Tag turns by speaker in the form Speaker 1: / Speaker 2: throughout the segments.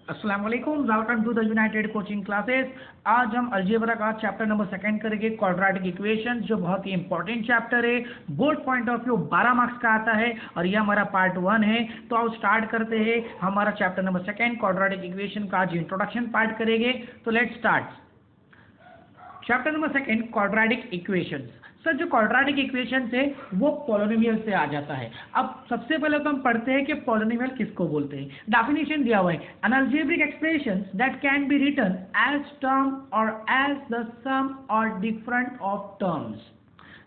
Speaker 1: अस्सलाम वालेकुम, welcome to the United coaching classes. आज हम अलजेब्रा का चैप्टर नंबर 2 करेंगे, क्वाड्रेटिक इक्वेशन, जो बहुत ही इंपॉर्टेंट चैप्टर है। Board point of view 12 marks का आता है और यह हमारा पार्ट 1 है। तो आओ स्टार्ट करते हैं हमारा चैप्टर नंबर 2 क्वाड्रेटिक इक्वेशन का। आज इंट्रोडक्शन पार्ट करेंगे, तो let's start. Chapter number 2 quadratic equations. Sir, जो क्वाड्रेटिक इक्वेशन है वो पॉलिनोमियल से आ जाता है। अब सबसे पहले तो हम पढ़ते हैं कि पॉलिनोमियल किसको बोलते हैं। डेफिनेशन दिया हुआ है, an algebraic expression that can be written as term और एज द सम और डिफरेंट ऑफ टर्म्स।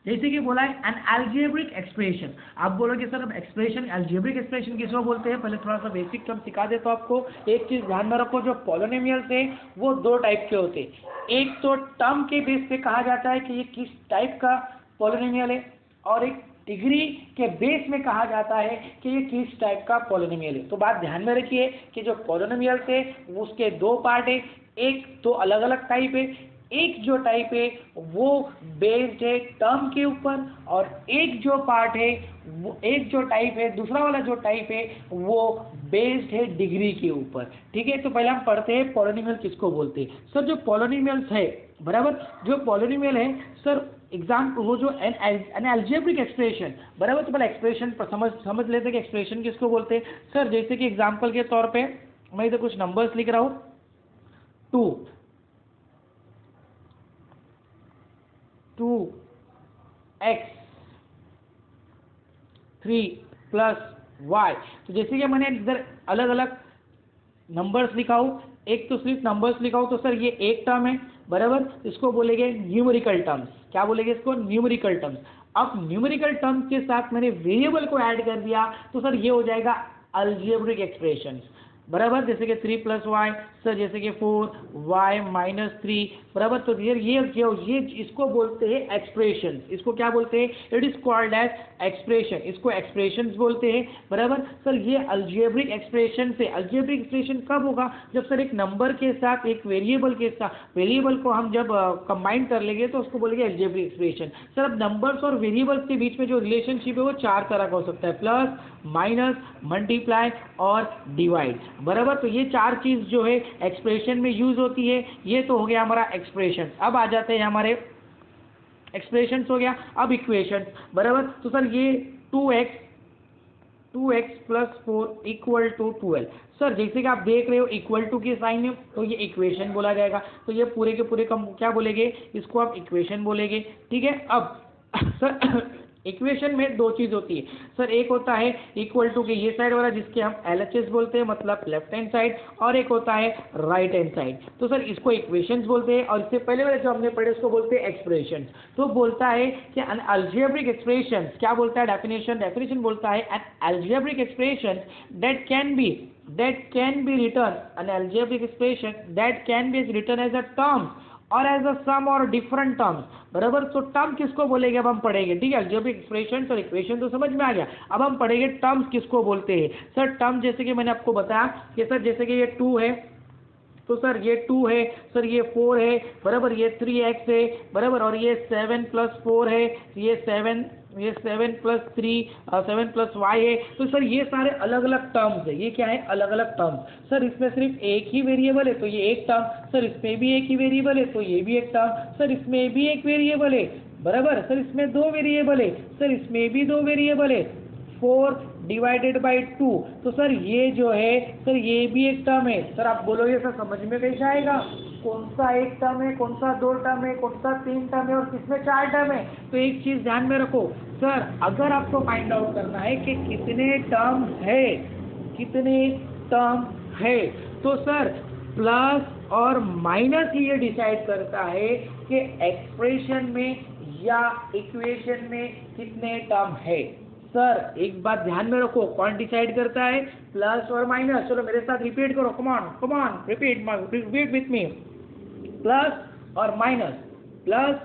Speaker 1: जैसे कि बोला है एन अलजेब्रिक एक्सप्रेशन। आप बोलोगे सर अब एक्सप्रेशन, अलजेब्रिक एक्सप्रेशन किसको बोलते हैं? पहले थोड़ा सा बेसिक टर्म सिखा देता हूं आपको। एक चीज ध्यान में रखो, जो पॉलिनोमियल्स है वो दो टाइप के होते हैं। एक तो टर्म के बेस पे कहा जाता है कि ये किस टाइप का पॉलिनोमियल है, और एक डिग्री के बेस में कहा जाता है कि ये किस टाइप का पॉलिनोमियल है। तो बात ध्यान में रखिए कि जो पॉलिनोमियल्स है उसके दो पार्ट है। एक तो अलग अलग टाइप है, एक जो टाइप है वो बेस्ड है टर्म के ऊपर, और एक जो पार्ट है वो, एक जो टाइप है, दूसरा वाला जो टाइप है वो बेस्ड है डिग्री के ऊपर। ठीक है, तो पहले हम पढ़ते हैं पॉलिनोमियल किसको बोलते हैं। सर, जो पॉलिनोमियल्स है, बराबर, जो पॉलिनोमियल है सर, एग्जाम्पल वो जो एन अलजेब्रिक एक्सप्रेशन, बराबर। तो पहले एक्सप्रेशन समझ लेते हैं कि एक्सप्रेशन किसको बोलते हैं। सर, जैसे कि एग्जाम्पल के तौर पे मैं इधर कुछ नंबर्स लिख रहा हूँ, 2x 3 + y। तो जैसे कि मैंने इधर अलग अलग नंबर्स लिखा हूँ, एक तो सिर्फ नंबर्स लिखा हूँ, तो सर ये एक टर्म है, बराबर। इसको बोलेंगे न्यूमेरिकल टर्म्स। क्या बोलेंगे इसको? Numerical terms. अब न्यूमेरिकल टर्म्स के साथ मैंने वेरिएबल को ऐड कर दिया, तो सर ये हो जाएगा अलजेब्रिक एक्सप्रेशन, बराबर। जैसे कि 3 + y, सर जैसे कि 4y - 3, बराबर। तो ये इसको बोलते हैं एक्सप्रेशन। इसको क्या बोलते हैं? It is called as expression. इसको एक्सप्रेशंस बोलते हैं, बराबर। सर ये अलजेब्रिक एक्सप्रेशन से, अलजेब्रिक एक्सप्रेशन कब होगा? जब सर एक नंबर के साथ एक वेरिएबल के साथ, वेरिएबल को हम जब कंबाइन कर लेंगे तो उसको बोलेंगे अलजेब्रिक एक्सप्रेशन। सर अब नंबर्स और वेरिएबल्स के बीच में जो रिलेशनशिप है वो चार तरह का हो सकता है, प्लस, माइनस, मल्टीप्लाई और डिवाइड, बराबर। तो ये चार चीज जो है एक्सप्रेशन में यूज होती है। ये तो हो गया हमारा एक्सप्रेशन। अब आ जाते हैं हमारे एक्सप्रेशन हो गया, अब इक्वेशन, बराबर। तो सर ये 2x + 4 = 12। सर जैसे कि आप देख रहे हो इक्वल टू के साइन है, तो ये इक्वेशन बोला जाएगा। तो ये पूरे के पूरे कम क्या बोलेंगे? इसको आप इक्वेशन बोलेंगे। ठीक है, अब सर इक्वेशन में दो चीज होती है सर। एक होता है इक्वल टू के ये साइड वाला, जिसके हम LHS बोलते हैं, मतलब लेफ्ट हैंड साइड, और एक होता है राइट हैंड साइड। तो सर इसको इक्वेशंस बोलते हैं, और इससे पहले वाले जो हमने पढ़े उसको बोलते हैं एक्सप्रेशन। तो बोलता है कि एन अलजेब्रिक एक्सप्रेशन, क्या बोलता है डेफिनेशन बोलता है an algebraic expression that can be written, an algebraic expression that can be written as a term और एज अ सम और डिफरेंट टर्म्स, बराबर। तो टर्म किसको बोलेंगे अब हम पढ़ेंगे। ठीक है, अलजेब्रिक एक्सप्रेशन और इक्वेशन तो समझ में आ गया। अब हम पढ़ेंगे टर्म्स किसको बोलते हैं। सर टर्म जैसे कि मैंने आपको बताया कि सर जैसे कि ये 2 है, तो सर ये 2 है, सर ये 4 है, बराबर, ये 3x है, बराबर, और ये 7 + 4 है, ये 7 + 3 7 + y है। तो सर ये सारे अलग अलग टर्म्स है। ये क्या है? अलग अलग टर्म्स। सर इसमें सिर्फ एक ही वेरिएबल है तो ये एक टर्म, सर इसमें भी एक ही वेरिएबल है तो ये भी एक टर्म, सर इसमें भी एक वेरिएबल है, बराबर, सर इसमें दो वेरिएबल है, सर इसमें भी दो वेरिएबल है, 4 / 2। तो सर ये जो है सर ये भी एक टर्म है। सर आप बोलोगे सर समझ में कैसे आएगा कौन सा एक टर्म है, कौन सा दो टर्म है, कौन सा 3 टर्म है और किसमें 4 टर्म है? तो एक चीज ध्यान में रखो सर, अगर आपको फाइंड आउट करना है कि कितने टर्म है, तो सर प्लस और माइनस ये डिसाइड करता है कि एक्सप्रेशन में या इक्वेशन में कितने टर्म है। सर एक बात ध्यान में रखो, कौन डिसाइड करता है? प्लस और माइनस। चलो मेरे साथ रिपीट करो, come on repeat with me. Plus और माइनस, प्लस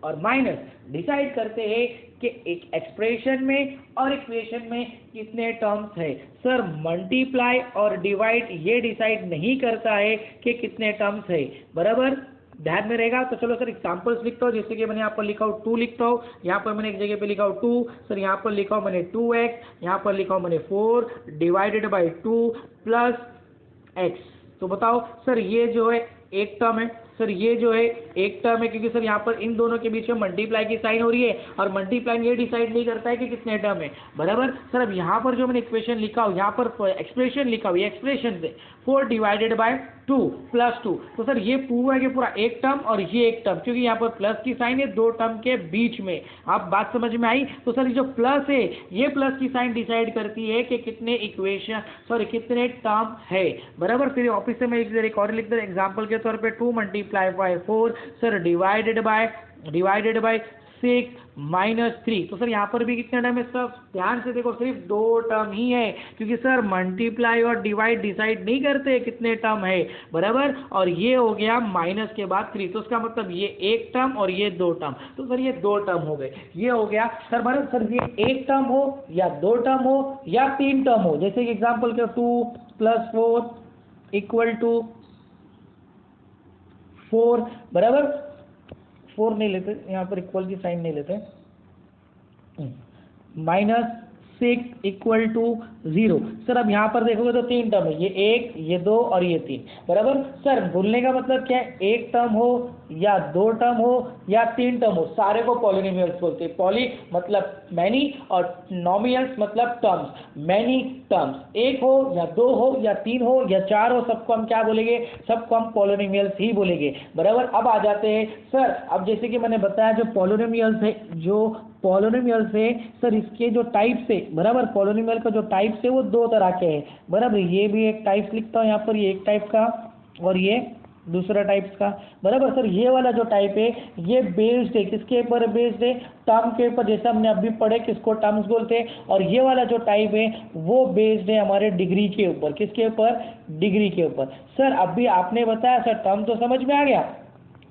Speaker 1: और माइनस डिसाइड करते हैं कि एक एक्सप्रेशन में और इक्वेशन में कितने टर्म्स है। सर मल्टीप्लाई और डिवाइड ये डिसाइड नहीं करता है कि कितने टर्म्स है, बराबर। ध्यान में रहेगा। तो चलो सर एग्जाम्पल्स लिखता हूँ, जैसे कि मैंने यहाँ पर लिखा हूँ 2 लिखता हूँ, यहाँ पर मैंने एक जगह पे लिखा हूँ 2, सर यहाँ पर लिखा हूँ मैंने 2x, यहाँ पर लिखा हूँ मैंने 4 डिवाइडेड बाई 2 प्लस x। तो बताओ सर ये जो है एक टर्म है, सर ये जो है एक टर्म है, क्योंकि सर यहाँ पर इन दोनों के बीच में मल्टीप्लाई की साइन हो रही है, और मल्टीप्लाई ये डिसाइड नहीं करता है कि कितने टर्म है, बराबर। सर अब यहाँ पर जो मैंने इक्वेशन लिखा हूँ, यहाँ पर एक्सप्रेशन लिखा हुआ है, एक्सप्रेशन से 4 डिवाइडेड बाय 2 प्लस 2, तो सर ये पूरा के पूरा एक टर्म और ये एक टर्म, क्योंकि यहाँ पर प्लस की साइन है दो टर्म के बीच में। आप बात समझ में आई? तो सर ये जो प्लस है, ये प्लस की साइन डिसाइड करती है कि कितने इक्वेशन, सॉरी कितने टर्म है, बराबर। फिर ऑफिस से मैं एक और लिख दे एग्जाम्पल के तौर पे 2 multiply by 4 sir divided by 6 minus 3। तो सर यहाँ पर भी कितने टर्म है? सब ध्यान से देखो, सिर्फ 2 टर्म ही है, क्योंकि सर मल्टीप्लाई और डिवाइड डिसाइड नहीं करते कितने टर्म है, बराबर। और ये हो गया माइनस के बाद 3, तो उसका मतलब ये एक टर्म और ये 2 टर्म, तो सर ये 2 टर्म हो गए। ये हो गया सर, बराबर। सर ये एक टर्म हो या 2 टर्म हो या 3 टर्म हो, जैसे कि एग्जाम्पल के 2 + 4 इक्वल टू 4, बराबर। 4 नहीं लेते यहाँ पर, इक्वल की साइन नहीं लेते, -6 इक्वल टू 0। सर अब यहाँ पर देखोगे तो 3 टर्म है, ये 1, ये 2 और ये 3, बराबर। सर बोलने का मतलब क्या है? एक टर्म हो या 2 टर्म हो या 3 टर्म हो, सारे को पॉलिनोमियल्स बोलते हैं। पॉली मतलब मैनी और नॉमिनल्स मतलब टर्म्स, मैनी टर्म्स। एक हो या 2 हो या 3 हो या 4 हो, सबको हम क्या बोलेंगे? सबको हम पॉलिनोमियल्स ही बोलेंगे, बराबर। अब आ जाते हैं सर, अब जैसे कि मैंने बताया जो पॉलिनोमियल्स है, सर इसके जो टाइप्स है, बराबर, पॉलिनोमियल का जो टाइप्स है वो 2 तरह के हैं, बराबर। ये भी एक टाइप्स लिखता हूँ यहाँ पर, ये एक टाइप का और ये दूसरा टाइप्स का, बराबर। सर ये वाला जो टाइप है ये बेस्ड है, किसके ऊपर बेस्ड है? टर्म के ऊपर, जैसे हमने अभी पढ़े किसको टर्म्स बोलते हैं। और ये वाला जो टाइप है वो बेस्ड है हमारे डिग्री के ऊपर, किसके ऊपर? डिग्री के ऊपर। सर अभी आपने बताया सर टर्म तो समझ में आ गया,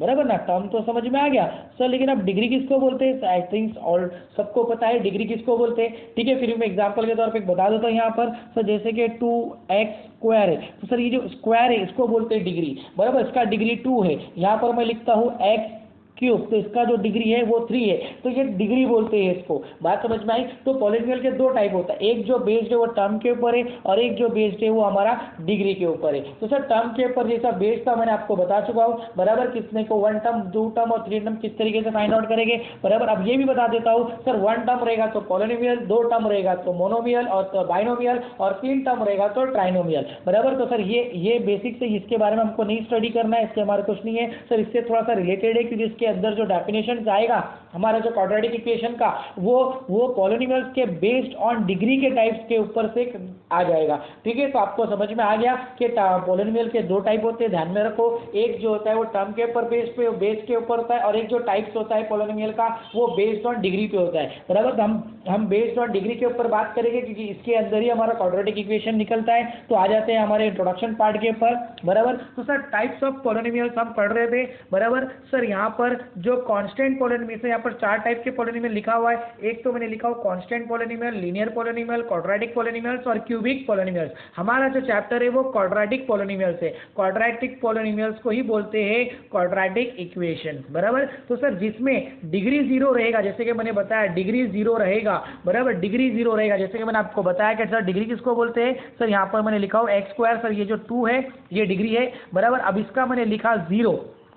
Speaker 1: बराबर ना, टर्म तो समझ में आ गया सर, लेकिन अब डिग्री किसको बोलते हैं? आई थिंक और सबको पता है डिग्री किसको बोलते हैं, ठीक है। फिर मैं एग्जांपल के तौर पे बता देता हूँ यहाँ पर। सर जैसे कि 2x² है, तो सर ये जो स्क्वायर है इसको बोलते हैं डिग्री, बराबर। इसका डिग्री 2 है, यहाँ पर मैं लिखता हूँ x क्यूब, तो इसका जो डिग्री है वो 3 है, तो ये डिग्री बोलते हैं इसको। बात समझ में आई? तो पॉलिनोमियल के 2 टाइप होता है, एक जो बेस्ड है वो टर्म के ऊपर है और एक जो बेस्ड है वो हमारा डिग्री के ऊपर है। तो सर टर्म के ऊपर जैसा बेस्ड था मैंने आपको बता चुका हूँ, बराबर। किसने को 1 टर्म, 2 टर्म और 3 टर्म किस तरीके से फाइंड आउट करेंगे, बराबर। अब ये भी बता देता हूँ सर, 1 टर्म रहेगा तो पॉलिनोमियल, 2 टर्म रहेगा तो मोनोमियल और बाइनोमियल, और 3 टर्म रहेगा तो ट्राइनोमियल, बराबर। तो सर ये बेसिक से, इसके बारे में हमको नहीं स्टडी करना है, इससे हमारा कुछ नहीं है सर, इससे थोड़ा सा रिलेटेड है, क्योंकि इसके अंदर जो डेफिनेशन आएगा हमारा जो क्वाड्रेटिक इक्वेशन का, वो पॉलिनोमियल्स के बेस्ड ऑन डिग्री के टाइप्स के ऊपर से आ जाएगा, ठीक है। तो आपको समझ में आ गया कि पॉलिनोमियल के 2 टाइप होते हैं, ध्यान में रखो। एक जो होता है वो टर्म के ऊपर बेस के ऊपर होता है, और एक जो टाइप्स होता है पॉलिनोमियल का वो बेस्ड ऑन डिग्री पे होता है, बराबर। हम बेस्ड ऑन डिग्री के ऊपर बात करेंगे, क्योंकि इसके अंदर ही हमारा क्वाड्रेटिक इक्वेशन निकलता है। तो आ जाते हैं हमारे इंट्रोडक्शन पार्ट के ऊपर, बराबर। तो सर टाइप्स ऑफ पॉलिनोमियल्स हम पढ़ रहे थे, बराबर। सर यहाँ पर जो कांस्टेंट पॉलिनोमियल, यहाँ पर 4 टाइप के पॉलिनोमियल लिखा हुआ है। एक तो मैंने लिखा हुआ constant polynomial, linear polynomial, quadratic polynomials और क्यूबिक पॉलिनोमियल्स। हमारा जो चैप्टर है वो क्वाड्रेटिक पॉलिनोमियल्स है। क्वाड्रेटिक पॉलिनोमियल्स को ही बोलते हैं क्वाड्रेटिक इक्वेशन, बराबर। तो सर जिसमें डिग्री 0 रहेगा, जैसे कि मैंने बताया डिग्री 0 रहेगा, बराबर, डिग्री 0 रहेगा, जैसे कि मैंने आपको बताया कि सर डिग्री किसको बोलते हैं। सर यहाँ पर मैंने लिखा हुआ x², सर ये जो 2 है ये डिग्री है, बराबर। अब इसका मैंने लिखा 0,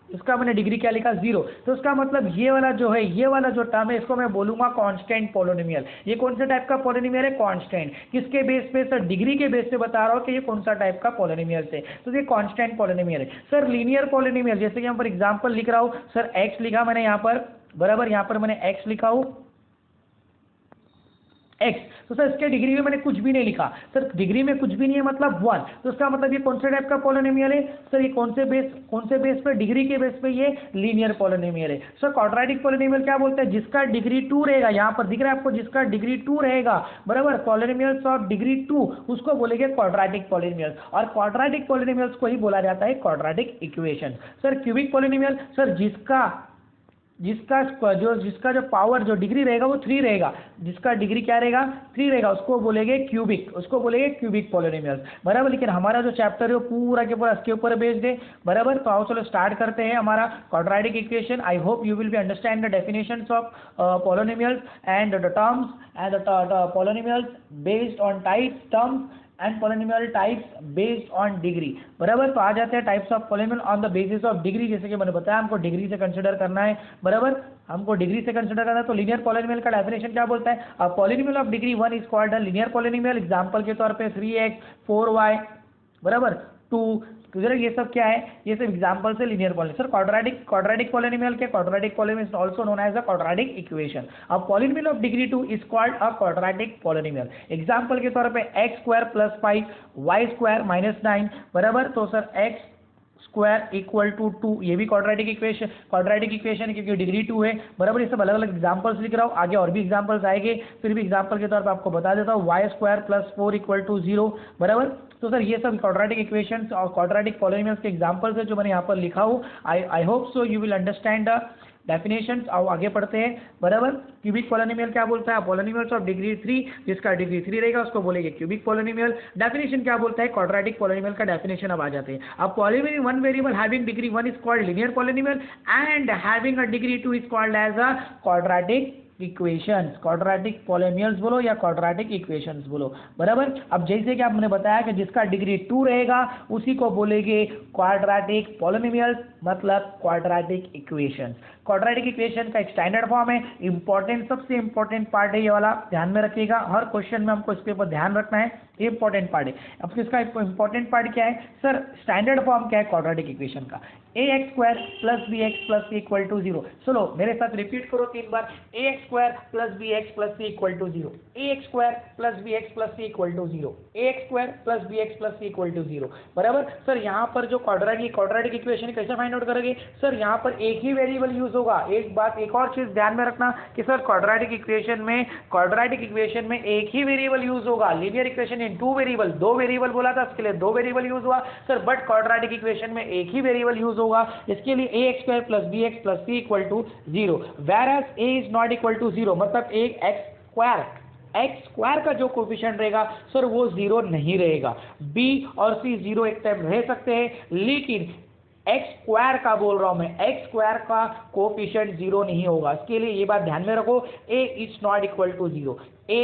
Speaker 1: इसका मैंने डिग्री क्या लिखा? 0। तो इसका मतलब ये वाला जो है, ये वाला जो टर्म है, इसको मैं बोलूंगा कांस्टेंट पॉलिनोमियल। ये कौन से टाइप का पॉलिनोमियल है? कांस्टेंट। किसके बेस पे? सर डिग्री के बेस पे बता रहा हूँ कि ये कौन सा टाइप का पॉलिनोमियल है, तो ये कांस्टेंट पॉलिनोमियल है। सर लीनियर पॉलिनोमियल, जैसे कि यहाँ पर एग्जाम्पल लिख रहा हूँ, सर x लिखा मैंने यहाँ पर, बराबर। यहाँ पर मैंने x लिखा हूँ, x, तो सर इसके डिग्री में मैंने कुछ भी नहीं लिखा, सर डिग्री में कुछ भी नहीं है मतलब 1, तो इसका मतलब ये कौन से टाइप का पॉलिनोमियल है? सर ये कौन से बेस पे? डिग्री के बेस पे ये लीनियर पॉलिनोमियल है। सर क्वाड्रेटिक पॉलिनोमियल क्या बोलते हैं? जिसका डिग्री 2 रहेगा, यहाँ पर दिख रहा है आपको, जिसका डिग्री 2 रहेगा, बराबर। पॉलिनोमियल्स ऑफ डिग्री 2 उसको बोलेंगे क्वाड्रेटिक पॉलिनोमियल्स, और क्वाड्रेटिक पॉलिनोमियल्स को ही बोला जाता है quadratic equation. Sir cubic polynomial, sir जिसका जिसका जो पावर जो डिग्री रहेगा वो 3 रहेगा, जिसका डिग्री क्या रहेगा 3 रहेगा, उसको बोलेंगे क्यूबिक पॉलिनोमियल्स, बराबर। लेकिन हमारा जो चैप्टर है वो पूरा के पूरा इसके ऊपर बेस्ड है, बराबर। तो आओ चलो स्टार्ट करते हैं हमारा quadratic equation. I hope you will be understand the definitions of polynomials and the terms and the polynomials based on types, terms and polynomial types based on degree, बराबर। तो आ जाते हैं types of polynomial on the basis of degree. जैसे कि मैंने बताया हमको degree से कंसिडर करना है, बराबर। हमको डिग्री से कंसिडर करना है। तो लीनियर पॉलिनोमियल का डेफिनेशन क्या बोलता है? अ polynomial of degree 1 is called a linear polynomial. Example के तौर पे 3x 4y, बराबर 2। ये सब क्या है? ये सब एग्जांपल से linear polynomial. Sir quadratic polynomial के quadratic polynomial is also known as a quadratic equation. A polynomial of degree 2 is called a quadratic polynomial. Example के तौर पे x square plus 5 y square minus 9, बराबर। तो sir x square equal to 2, ये भी quadratic equation है क्योंकि degree 2 है, बराबर। ये सब अलग अलग एग्जांपल्स लिख रहा हूँ, आगे और भी एग्जांपल्स आएंगे, फिर भी एग्जांपल के तौर पे आपको बता देता हूँ। y square plus 4 equal to 0, बराबर। तो सर ये सब क्वाड्रेटिक इक्वेशंस और क्वाड्रेटिक पॉलिनोमियल्स के एग्जांपल्स है जो मैंने यहाँ पर लिखा हूँ। I hope so you will understand the definitions. आओ आगे पढ़ते हैं, बराबर। क्यूबिक पॉलिनोमियल क्या बोलता है? पॉलिनोमियल्स ऑफ डिग्री 3, जिसका डिग्री 3 रहेगा उसको बोलेंगे क्यूबिक पॉलिनोमियल। डेफिनेशन क्या बोलता है? क्वाड्रेटिक पॉलिनोमियल का डेफिनेशन अब आ जाते हैं। अब polynomial one variable having degree 1 is called linear polynomial and having a degree 2 is called as a quadratic equations. Quadratic polynomials बोलो या क्वाड्रेटिक इक्वेशंस बोलो, बराबर। अब जैसे कि आपने बताया कि जिसका डिग्री 2 रहेगा उसी को बोलेंगे क्वाड्रेटिक पॉलिनोमियल्स, मतलब क्वाड्रेटिक इक्वेशंस। क्वाड्रेटिक इक्वेशन का एक स्टैंडर्ड फॉर्म है, इंपॉर्टेंट, सबसे इंपॉर्टेंट पार्ट है ये वाला, ध्यान में रखिएगा। हर क्वेश्चन में हमको इसके ऊपर ध्यान रखना है, ये इंपॉर्टेंट पार्ट है। अब इसका इंपॉर्टेंट पार्ट क्या है? सर स्टैंडर्ड फॉर्म क्या है क्वाड्रेटिक इक्वेशन का? ax square plus bx plus c equal to 0। चलो मेरे साथ रिपीट करो 3 बार। ax square plus bx plus c equal to 0, ax square plus bx plus c equal to 0, ax square plus bx plus c equal to 0, बराबर। Sir यहाँ पर जो quadratic equation कैसे फाइंड आउट करोगे? सर यहाँ पर एक ही वेरिएबल यूज होगा। एक बात, एक और चीज ध्यान में रखना कि सर क्वाड्रेटिक इक्वेशन में एक ही वेरिएबल यूज होगा। Linear equation in 2 variable, 2 variable बोला था, इसके लिए 2 वेरिएबल यूज हुआ सर, बट क्वाड्रेटिक इक्वेशन में एक ही वेरिएबल यूज होगा। इसके लिए ax square plus bx plus c equal to 0, whereas a is not equal to 0, मतलब एक x स्क्वायर का जो कोफिशिएंट रहेगा सर वो 0 नहीं रहेगा। b और c 0 एक टाइम रह सकते हैं, लेकिन एक्स स्क्वायर का बोल रहा हूं मैं, एक्स स्क्वायर का कोफिशिएंट 0 नहीं होगा। इसके लिए ये बात ध्यान में रखो, a is not equal to 0, a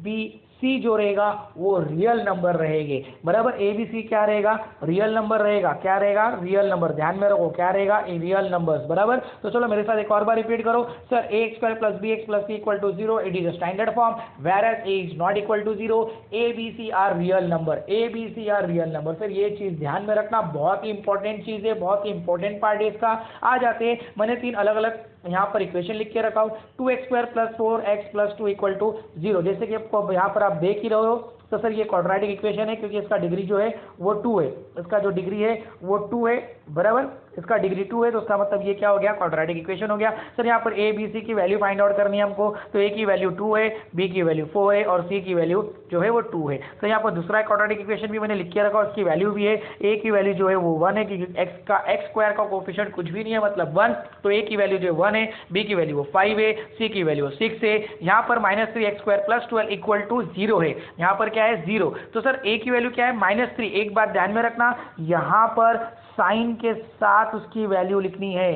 Speaker 1: b c जो रहेगा वो रियल नंबर रहेंगे, बराबर। ए बी सी क्या रहेगा? रियल नंबर रहेगा। क्या रहेगा? Real number. ध्यान में रखो क्या रहेगा? रियल नंबर्स, बराबर। तो चलो मेरे साथ एक और बार रिपीट करो sir. A X square plus B X plus C equal to 0, it is a standard form, whereas A is not equal to 0, A B C are real number, A B C are real number. Sir ये चीज ध्यान में रखना, बहुत ही important चीज है, बहुत ही important part है इसका। आ जाते हैं, मैंने 3 अलग अलग यहाँ पर इक्वेशन लिख के रखा हूँ। 2x square plus 4x plus 2 equal to 0, जैसे कि आपको यहाँ पर आप देख ही रहे हो। तो सर ये क्वाड्रेटिक इक्वेशन है क्योंकि इसका डिग्री जो है वो 2 है, इसका जो डिग्री है वो 2 है, बराबर। इसका डिग्री 2 है तो उसका मतलब ये क्या हो गया? क्वाड्रेटिक इक्वेशन हो गया। सर यहाँ पर ए बी सी की वैल्यू फाइंड आउट करनी है हमको, तो ए की वैल्यू 2 है, बी की वैल्यू 4 है और सी की वैल्यू जो है वो 2 है। तो यहाँ पर दूसरा क्वाड्रेटिक इक्वेशन भी मैंने लिख के रखा, उसकी वैल्यू भी है, ए की वैल्यू जो है वो 1 है क्योंकि एक्स स्क्वायर का कोफिशिएंट कुछ भी नहीं है, मतलब 1, तो ए की वैल्यू जो है 1 है, बी की वैल्यू 5 है, सी की वैल्यू 6 है। यहाँ पर -3x square plus 12 equal to 0 है, यहाँ पर क्या है? 0। तो सर ए की वैल्यू क्या है? -3। एक बात ध्यान में रखना, यहाँ पर साइन के साथ उसकी वैल्यू लिखनी है,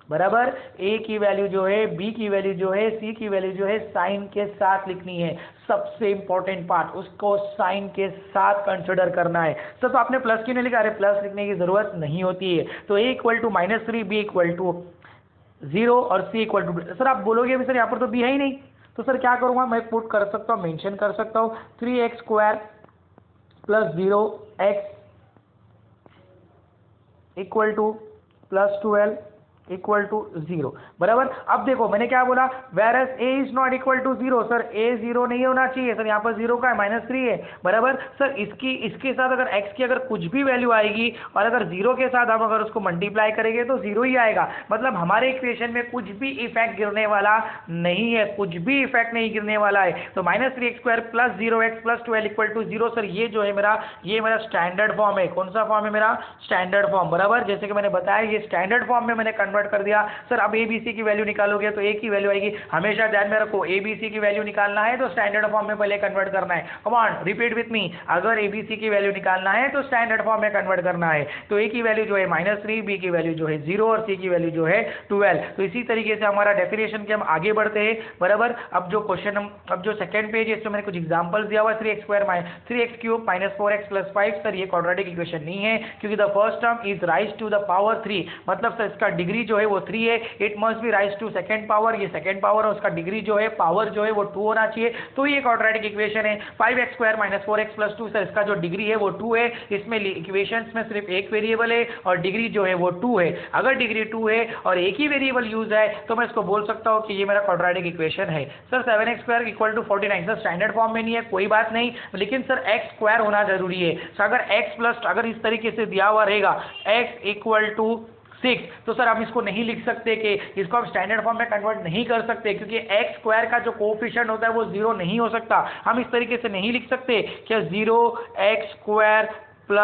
Speaker 1: बराबर। ए की वैल्यू जो है, बी की वैल्यू जो है, सी की वैल्यू जो है साइन के साथ लिखनी है। सबसे इंपॉर्टेंट पार्ट, उसको साइन के साथ कंसिडर करना है। सर तो आपने प्लस क्यों नहीं लिखा? अरे प्लस लिखने की जरूरत नहीं होती है। तो A equal to -3, B equal to 0 और सी इक्वल टू। सर आप बोलोगे अभी सर यहाँ पर तो बी है ही नहीं, तो सर क्या करूँगा मैं? पुट कर सकता हूँ, मेंशन कर सकता हूँ 3x square plus 0x equal to plus 12 equal to 0, बराबर। अब देखो मैंने क्या बोला? whereas a is not equal to 0, sir a 0 नहीं होना चाहिए सर, यहाँ पर 0 का है, -3 है, बराबर। सर इसके साथ अगर x की अगर कुछ भी वैल्यू आएगी और अगर 0 के साथ हम अगर उसको मल्टीप्लाई करेंगे तो 0 ही आएगा, मतलब हमारे इक्वेशन में कुछ भी इफेक्ट गिरने वाला नहीं है, कुछ भी इफेक्ट नहीं गिरने वाला है। तो -3x square plus 0x plus 12 equal to 0, sir ये जो है ये मेरा स्टैंडर्ड फॉर्म है। कौन सा फॉर्म है? मेरा स्टैंडर्ड फॉर्म, बराबर। जैसे कि मैंने बताया ये स्टैंडर्ड फॉर्म में मैंने कन्वर्ट कन्वर्ट कर दिया। सर अब ए बी सी की वैल्यू निकालोगे तो ए की वैल्यू आएगी, हमेशा ध्यान में रखो ए बी सी की वैल्यू निकालना है तो स्टैंडर्ड फॉर्म में पहले कन्वर्ट करना है। Come on repeat with me, अगर ए बी सी की वैल्यू निकालना है तो स्टैंडर्ड फॉर्म में कन्वर्ट करना है। तो ए की वैल्यू जो है -3, बी की वैल्यू जो है 0 और सी की वैल्यू जो है 12। तो इसी तरीके से हमारा डेफिनेशन के हम आगे बढ़ते हैं, बराबर। अब जो क्वेश्चन अब जो सेकंड पेज है इसमें मैंने कुछ एग्जांपल्स दिया हुआ है। 3x² - 4x + 5। सर ये क्वाड्रेटिक इक्वेशन नहीं है क्योंकि the first term is raise to the power 3, मतलब सर इसका डिग्री जो है वो 3 है। It must be raise to second power, ये सेकंड पावर है, उसका डिग्री जो है पावर जो है वो 2 होना चाहिए, तो ये क्वाड्रेटिक इक्वेशन है। 5x² - 4x + 2, सर इसका जो डिग्री है वो 2 है। इसमें इक्वेशंस में सिर्फ एक वेरिएबल है और डिग्री जो है वो 2 है। अगर डिग्री 2 है और एक ही वेरिएबल यूज है तो मैं इसको बोल सकता हूँ कि ये मेरा क्वाड्रेटिक इक्वेशन है। Sir 7x² = 49, sir standard form में नहीं है, कोई बात नहीं, लेकिन सर x² होना जरूरी है। सर अगर अगर इस तरीके से दिया हुआ रहेगा x = 6, तो सर हम इसको नहीं लिख सकते कि इसको हम स्टैंडर्ड फॉर्म में कन्वर्ट नहीं कर सकते, क्योंकि x² का जो कोएफिशिएंट होता है वो 0 नहीं हो सकता। हम इस तरीके से नहीं लिख सकते कि 0x² +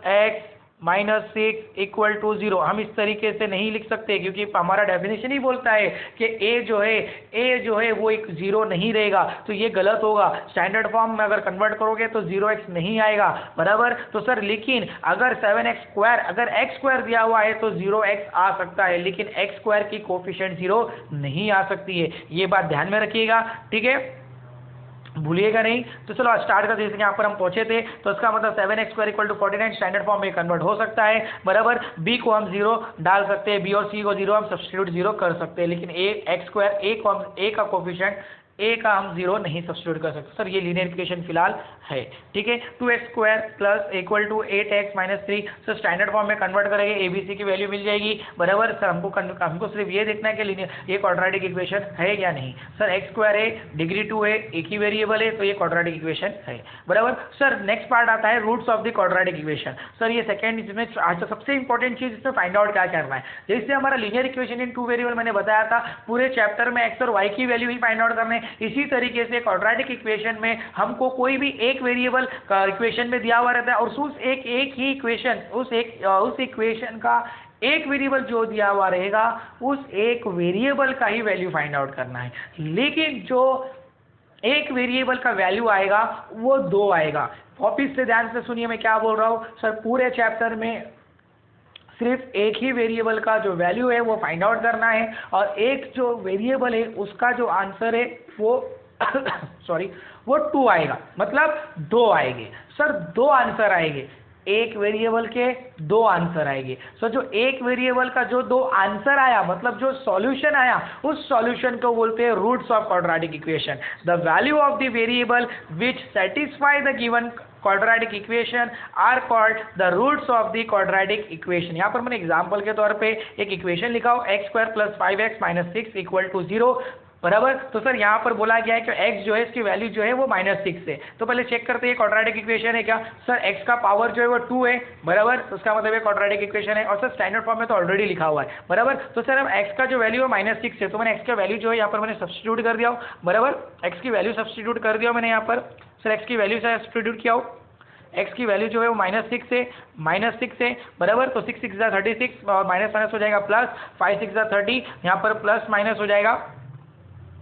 Speaker 1: x -6 = 0, हम इस तरीके से नहीं लिख सकते क्योंकि हमारा डेफिनेशन ही बोलता है कि a जो है वो एक 0 नहीं रहेगा, तो ये गलत होगा। स्टैंडर्ड फॉर्म में अगर कन्वर्ट करोगे तो 0x नहीं आएगा, बराबर। तो सर लेकिन अगर 7x² अगर x² दिया हुआ है तो 0x आ सकता है, लेकिन x² की कोएफिशिएंट 0 नहीं आ सकती है, ये बात ध्यान में रखिएगा, ठीक है, भूलिएगा नहीं। तो चलो स्टार्ट करते हैं। जैसे यहाँ पर हम पहुंचे थे तो इसका मतलब 7x² = 49 स्टैंडर्ड फॉर्म में कन्वर्ट हो सकता है, बराबर। b को हम 0 डाल सकते हैं, b और c को 0 हम सब्स्टिट्यूट 0 कर सकते हैं, लेकिन a का कोएफिशिएंट a का हम 0 नहीं सब्स्टिट्यूट कर सकते। सर ये लीनियर इक्वेशन फिलहाल है, ठीक है। 2x² = 8x - 3, sir standard form में कन्वर्ट करेंगे ABC की वैल्यू मिल जाएगी, बराबर। सर हमको सिर्फ ये देखना है कि लीनियर ये क्वाड्रेटिक इक्वेशन है या नहीं। सर x² है, डिग्री 2 है, एक ही वेरिएबल है, तो ये क्वाड्रेटिक इक्वेशन है, बराबर। सर नेक्स्ट पार्ट आता है roots of the quadratic equation. Sir ये सेकंड इसमें आज सबसे इंपॉर्टेंट चीज इसमें फाइंड आउट क्या करना है। जैसे हमारा लीनियर इक्वेशन इन 2 वेरिएबल मैंने बताया था, पूरे चैप्टर में x और y की वैल्यू ही फाइंड आउट करने, इसी तरीके से क्वाड्रेटिक इक्वेशन में हमको कोई भी एक वेरिएबल का इक्वेशन में दिया हुआ रहता है और उस एक ही इक्वेशन उस इक्वेशन का एक वेरिएबल जो दिया हुआ रहेगा उस एक वेरिएबल का ही वैल्यू फाइंड आउट करना है। लेकिन जो एक वेरिएबल का वैल्यू आएगा वो 2 आएगा। वापिस से ध्यान से सुनिए मैं क्या बोल रहा हूँ। सर पूरे चैप्टर में सिर्फ एक ही वेरिएबल का जो वैल्यू है वो फाइंड आउट करना है और एक जो वेरिएबल है उसका जो आंसर है वो वो 2 आएगा, मतलब 2 आएंगे। सर 2 आंसर आएंगे, एक वेरिएबल के 2 आंसर आएंगे। सो जो एक वेरिएबल का जो 2 आंसर आया, मतलब जो सॉल्यूशन आया, उस सॉल्यूशन को बोलते हैं roots of quadratic equation. The value of the variable which satisfy the given quadratic equation are called the roots of the quadratic equation। यहाँ पर मैंने एग्जांपल के तौर पे एक इक्वेशन लिखा हो x² + 5x - 6 = 0, बराबर। तो सर यहाँ पर बोला गया है कि x जो है इसकी वैल्यू जो है वो -6 है। तो पहले चेक करते हैं क्वाड्रेटिक इक्वेशन है क्या। सर x का पावर जो है वो 2 है, बराबर। तो उसका मतलब ये क्वाड्रेटिक इक्वेशन है और सर स्टैंडर्ड फॉर्म में तो ऑलरेडी लिखा हुआ है, बराबर। तो सर अब x का जो वैल्यू है -6 है, तो मैंने x का वैल्यू जो है यहाँ पर मैंने सब्स्टिट्यूट कर दिया हो, बराबर। x की वैल्यू सब्स्टिट्यूट कर दिया मैंने यहाँ पर। सर x की वैल्यू से सब्स्टिट्यूट किया हो, x की वैल्यू जो है वो -6 है, बराबर। तो 6 6 36 और माइनस हो जाएगा प्लस, 5 6 30, यहाँ पर प्लस माइनस हो जाएगा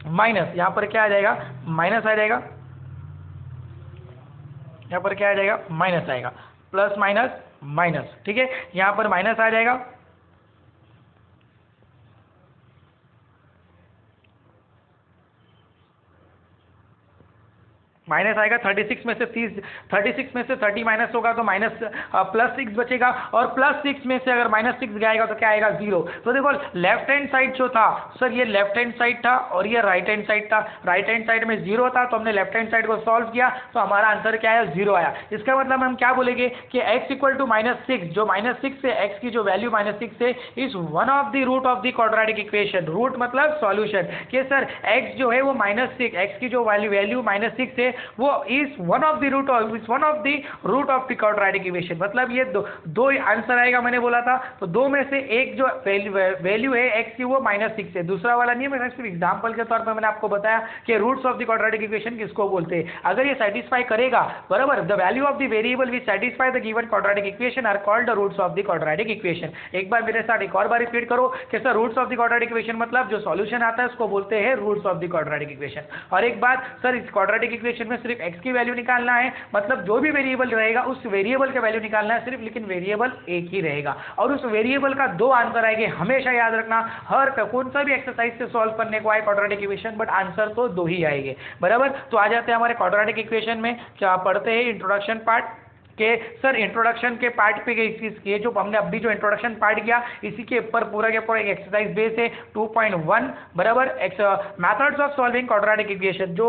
Speaker 1: माइनस, यहाँ पर क्या आ जाएगा माइनस आ जाएगा, यहाँ पर क्या आ जाएगा माइनस आएगा, प्लस माइनस माइनस, ठीक है। यहाँ पर माइनस आ जाएगा, माइनस आएगा 36 में से 30 माइनस होगा तो माइनस +6 बचेगा और +6 में से अगर -6 जाएगा तो क्या आएगा 0। तो देखो लेफ्ट हैंड साइड जो था सर ये लेफ्ट हैंड साइड था और ये राइट हैंड साइड था। राइट हैंड साइड में 0 था तो हमने लेफ्ट हैंड साइड को सॉल्व किया तो हमारा आंसर क्या आया 0 आया। इसका मतलब हम क्या बोलेंगे कि x = -6, जो -6 से x की जो वैल्यू -6 है is one of the root of the quadratic equation. Root मतलब सॉल्यूशन कि सर x जो है वो -6, x की जो वैल्यू -6 है वो is one of the root of the quadratic equation. मतलब ये दो आंसर आएगा, मैंने बोला था। तो दो में से एक जो वैल्यू है x की वो -6 है, दूसरा वाला नहीं है। मैंने सिर्फ एग्जांपल के तौर पर मैंने आपको बताया कि roots of the quadratic equation किसको बोलते हैं। अगर ये सेटिस्फाई करेगा, बराबर, the value of the variable which satisfy the given quadratic equation are called the roots of the quadratic equation. एक बार मेरे साथ एक और बार रिपीट करो कि sir roots of the quadratic equation मतलब जो सॉल्यूशन आता है उसको बोलते हैं roots of the quadratic equation. और एक बात सर, इस क्वाड्रेटिक इक्वेशन में सिर्फ x की वैल्यू निकालना है, मतलब जो भी वेरिएबल रहेगा उस वेरिएबल का वैल्यू निकालना है सिर्फ, लेकिन वेरिएबल एक ही रहेगा और उस वेरिएबल का दो आंसर आएंगे। हमेशा याद रखना, हर कौन सा भी एक्सरसाइज से सॉल्व करने को आए क्वाड्रेटिक इक्वेशन, बट आंसर तो दो ही आएंगे, बराबर। तो आ जाते हैं हमारे क्वाड्रेटिक इक्वेशन में। क्या पढ़ते हैं इंट्रोडक्शन पार्ट के सर इंट्रोडक्शन के पार्ट पे ये जो हमने अभी जो इंट्रोडक्शन पार्ट किया इसी के ऊपर पूरा के पूरा एक एक्सरसाइज बेस है 2.1, बराबर। Methods of solving quadratic equation, जो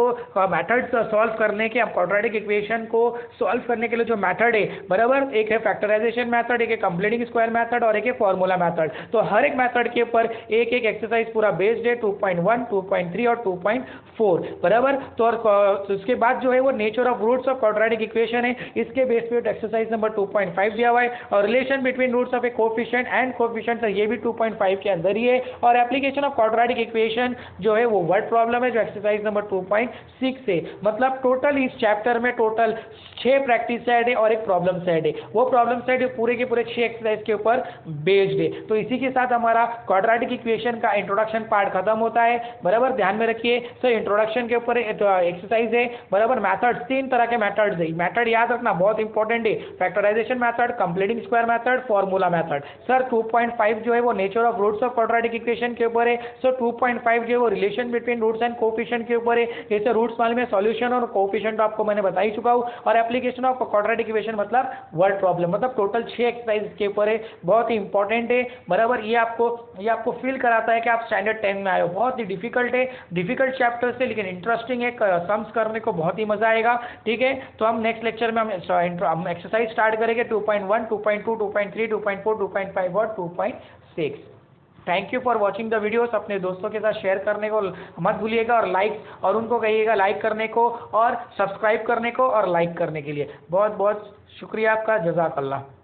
Speaker 1: मेथड्स सॉल्व करने के, हम क्वाड्रेटिक इक्वेशन को सॉल्व करने के लिए जो मेथड है, बराबर, एक है फैक्टराइजेशन मेथड, एक है कंप्लीटिंग स्क्वायर मेथड और एक है फॉर्मूला मेथड। तो हर एक मेथड के ऊपर एक एक एक्सरसाइज पूरा बेस्ड है 2.1, 2.3 और 2.4, बराबर। तो और उसके बाद जो है वो nature of roots of quadratic equation है, इसके बेस एक्सरसाइज नंबर 2.5 दिया हुआ है। और relation between roots of a coefficient and coefficient, ये भी 2.5 के अंदर ही है। और एप्लीकेशन ऑफ क्वाड्रेटिक इक्वेशन जो है वो वर्ड प्रॉब्लम है, जो एक्सरसाइज नंबर 2.6 है। मतलब टोटल इस चैप्टर में टोटल 6 प्रैक्टिस सेट है और एक प्रॉब्लम सेट है। वो प्रॉब्लम सेट पूरे के पूरे 6 एक्सरसाइज के ऊपर बेस्ड है। तो इसी के साथ हमारा क्वाड्रेटिक इक्वेशन का इंट्रोडक्शन पार्ट खत्म होता है, बराबर। ध्यान में रखिए सर, इंट्रोडक्शन के ऊपर एक्सरसाइज है, बराबर। मेथड्स, 3 तरह के मेथड्स है, मेथड याद रखना बहुत इंपॉर्टेंट है। Factorisation method, completing square method, formula method. Sir 2.5 जो है वो nature of roots of quadratic equation के ऊपर है। सो 2.5 जो है वो relation between roots and coefficient के ऊपर है। जैसे रूट्स वाले में सॉल्यूशन और कोफिशिएंट आपको मैंने बता ही चुका हूं। और एप्लीकेशन ऑफ क्वाड्रेटिक इक्वेशन मतलब वर्ड प्रॉब्लम, मतलब टोटल 6 एक्सरसाइज के ऊपर है, बहुत ही इंपॉर्टेंट है, बराबर। ये आपको फील कराता है कि आप स्टैंडर्ड 10 में आए हो। बहुत ही डिफिकल्ट है, डिफिकल्ट चैप्टर से, लेकिन इंटरेस्टिंग है, सम्स करने को बहुत ही मजा आएगा, ठीक है। तो हम नेक्स्ट लेक्चर में हम एक्सरसाइज स्टार्ट करेंगे 2.1, 2.2, 2.3, 2.4, 2.5 और 2.6। Thank you for watching the videos. अपने दोस्तों के साथ शेयर करने को मत भूलिएगा और और उनको कहिएगा लाइक करने को और सब्सक्राइब करने को और लाइक करने के लिए। बहुत बहुत शुक्रिया आपका, जज़ाकल्लाह।